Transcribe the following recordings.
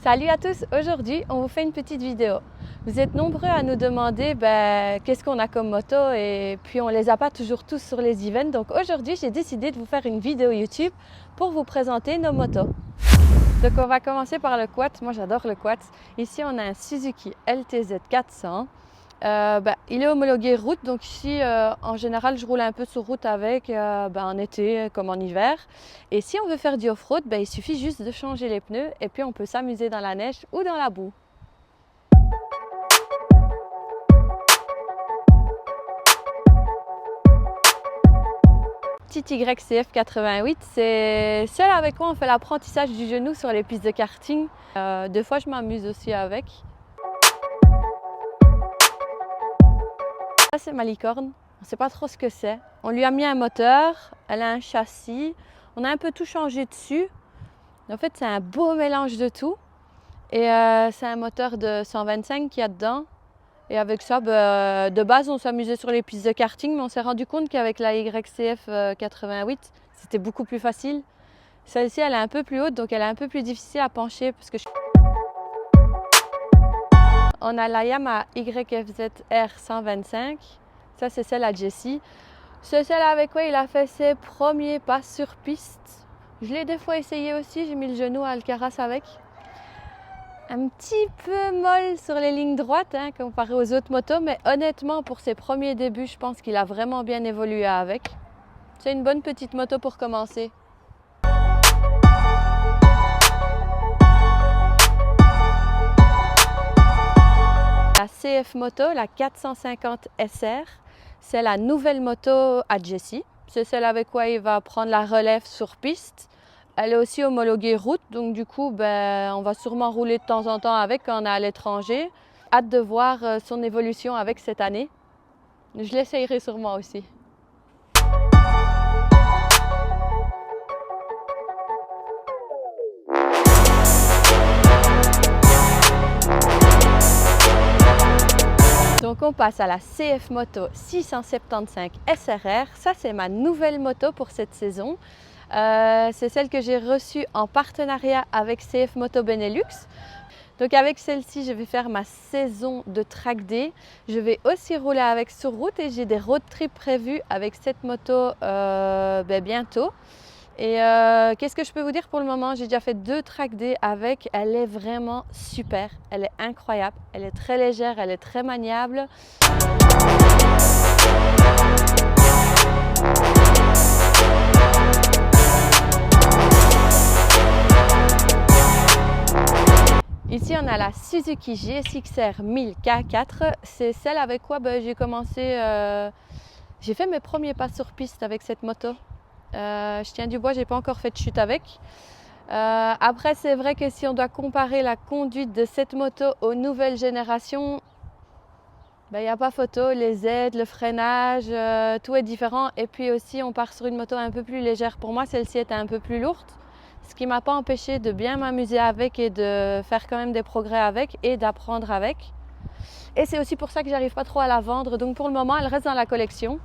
Salut à tous, aujourd'hui on vous fait une petite vidéo. Vous êtes nombreux à nous demander qu'est-ce qu'on a comme moto et puis on ne les a pas toujours tous sur les events. Donc aujourd'hui j'ai décidé de vous faire une vidéo YouTube pour vous présenter nos motos. Donc on va commencer par le quad, moi j'adore le quad. Ici on a un Suzuki LTZ 400. Il est homologué route, donc ici en général je roule un peu sur route avec en été comme en hiver. Et si on veut faire du off-road, il suffit juste de changer les pneus et puis on peut s'amuser dans la neige ou dans la boue. Petite YCF 88, c'est celle avec quoi on fait l'apprentissage du genou sur les pistes de karting. Des fois je m'amuse aussi avec. Ça c'est ma licorne, on ne sait pas trop ce que c'est. On lui a mis un moteur, elle a un châssis, on a un peu tout changé dessus. En fait c'est un beau mélange de tout. Et c'est un moteur de 125 qu'il y a dedans. Et avec ça, de base on s'amusait sur les pistes de karting, mais on s'est rendu compte qu'avec la YCF 88, c'était beaucoup plus facile. Celle-ci elle est un peu plus haute, donc elle est un peu plus difficile à pencher. Parce que on a la Yamaha YFZ-R 125, ça c'est celle à Jesse. C'est celle avec quoi il a fait ses premiers pas sur piste. Je l'ai des fois essayé aussi, j'ai mis le genou à Alcaraz avec. Un petit peu molle sur les lignes droites comparé aux autres motos, mais honnêtement pour ses premiers débuts, je pense qu'il a vraiment bien évolué avec. C'est une bonne petite moto pour commencer. La CF Moto, la 450 SR, c'est la nouvelle moto à Jesse. C'est celle avec quoi il va prendre la relève sur piste. Elle est aussi homologuée route, donc du coup, on va sûrement rouler de temps en temps avec quand on est à l'étranger. Hâte de voir son évolution avec cette année. Je l'essayerai sûrement aussi. Donc on passe à la CF Moto 675 SRR. Ça c'est ma nouvelle moto pour cette saison. C'est celle que j'ai reçue en partenariat avec CF Moto Benelux. Donc avec celle-ci, je vais faire ma saison de track day. Je vais aussi rouler avec sur route et j'ai des road trips prévus avec cette moto bientôt. Et qu'est-ce que je peux vous dire pour le moment? J'ai déjà fait 2 track day avec. Elle est vraiment super, elle est incroyable, elle est très légère, elle est très maniable. Ici, on a la Suzuki GSX-R 1000 K4. C'est celle avec quoi j'ai commencé, j'ai fait mes premiers pas sur piste avec cette moto. Je tiens du bois, j'ai pas encore fait de chute avec. Après, c'est vrai que si on doit comparer la conduite de cette moto aux nouvelles générations, il n'y a pas photo, les aides, le freinage, tout est différent. Et puis aussi, on part sur une moto un peu plus légère. Pour moi, celle-ci était un peu plus lourde. Ce qui ne m'a pas empêché de bien m'amuser avec et de faire quand même des progrès avec et d'apprendre avec. Et c'est aussi pour ça que j'arrive pas trop à la vendre. Donc pour le moment, elle reste dans la collection.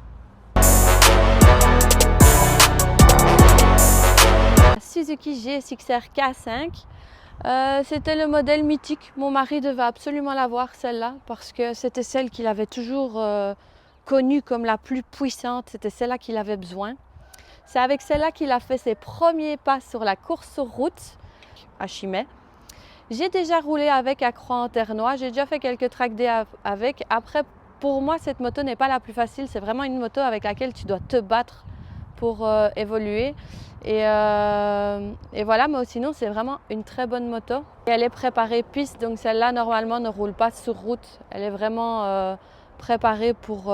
Suzuki GSX-R K5. C'était le modèle mythique. Mon mari devait absolument l'avoir celle-là parce que c'était celle qu'il avait toujours connue comme la plus puissante. C'était celle-là qu'il avait besoin. C'est avec celle-là qu'il a fait ses premiers pas sur la course sur route à Chimay. J'ai déjà roulé avec à Croix-en-Ternois, j'ai déjà fait quelques track day avec. Après, pour moi, cette moto n'est pas la plus facile. C'est vraiment une moto avec laquelle tu dois te battre pour évoluer. Et voilà, mais sinon, c'est vraiment une très bonne moto. Et elle est préparée piste, donc celle-là, normalement, ne roule pas sur route. Elle est vraiment préparée pour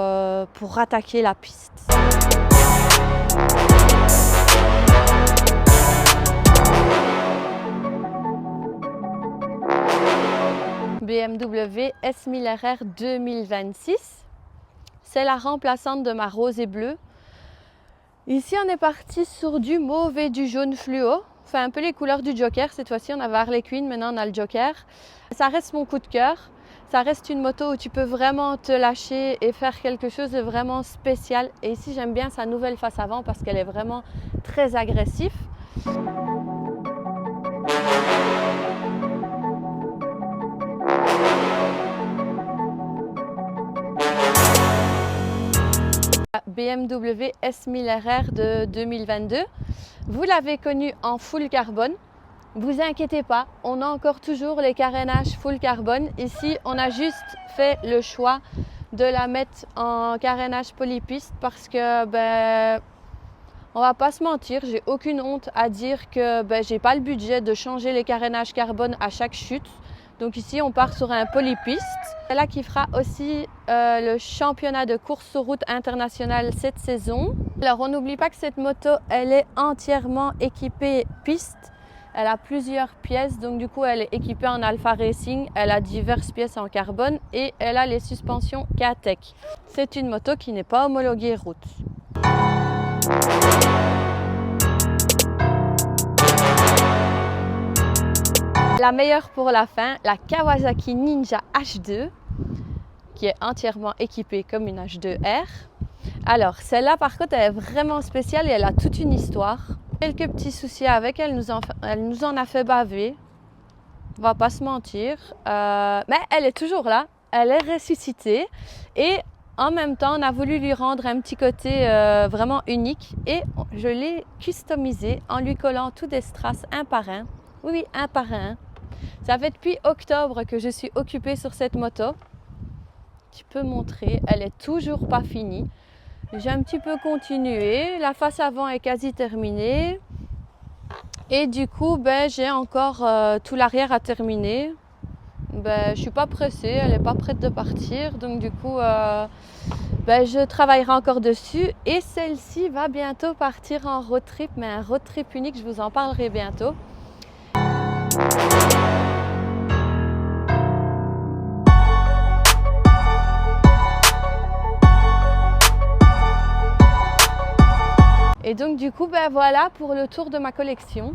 attaquer la piste. BMW S1000RR 2026. C'est la remplaçante de ma rose et bleue. Ici, on est parti sur du mauve et du jaune fluo. Enfin, un peu les couleurs du Joker. Cette fois-ci, on avait Harley Quinn, maintenant on a le Joker. Ça reste mon coup de cœur. Ça reste une moto où tu peux vraiment te lâcher et faire quelque chose de vraiment spécial. Et ici, j'aime bien sa nouvelle face avant parce qu'elle est vraiment très agressive. BMW S1000RR de 2022. Vous l'avez connue en full carbone. Vous inquiétez pas, on a encore toujours les carénages full carbone. Ici, on a juste fait le choix de la mettre en carénage polypiste parce que, on va pas se mentir, j'ai aucune honte à dire que j'ai pas le budget de changer les carénages carbone à chaque chute. Donc ici, on part sur un polypiste. C'est là qui fera aussi le championnat de course sur route international cette saison. Alors, on n'oublie pas que cette moto, elle est entièrement équipée piste. Elle a plusieurs pièces, donc du coup elle est équipée en Alpha Racing, elle a diverses pièces en carbone et elle a les suspensions K-Tech. C'est une moto qui n'est pas homologuée route. La meilleure pour la fin, la Kawasaki Ninja H2, qui est entièrement équipée comme une H2R. Alors celle-là par contre elle est vraiment spéciale et elle a toute une histoire. Quelques petits soucis avec, elle nous en a fait baver, on va pas se mentir, mais elle est toujours là, elle est ressuscitée et en même temps on a voulu lui rendre un petit côté vraiment unique et je l'ai customisée en lui collant tous des strass un par un, oui un par un. Ça fait depuis octobre que je suis occupée sur cette moto, tu peux montrer, elle est toujours pas finie. J'ai un petit peu continué, la face avant est quasi terminée et du coup j'ai encore tout l'arrière à terminer. Je suis pas pressée, elle n'est pas prête de partir, donc du coup je travaillerai encore dessus et celle-ci va bientôt partir en road trip, mais un road trip unique, je vous en parlerai bientôt. Et donc du coup, voilà pour le tour de ma collection.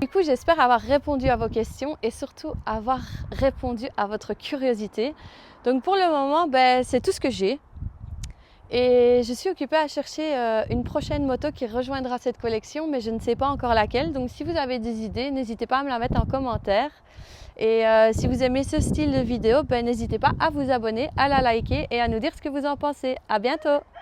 Du coup, j'espère avoir répondu à vos questions et surtout avoir répondu à votre curiosité. Donc pour le moment, c'est tout ce que j'ai. Et je suis occupée à chercher une prochaine moto qui rejoindra cette collection, mais je ne sais pas encore laquelle. Donc si vous avez des idées, n'hésitez pas à me la mettre en commentaire. Et si vous aimez ce style de vidéo, n'hésitez pas à vous abonner, à la liker et à nous dire ce que vous en pensez. À bientôt!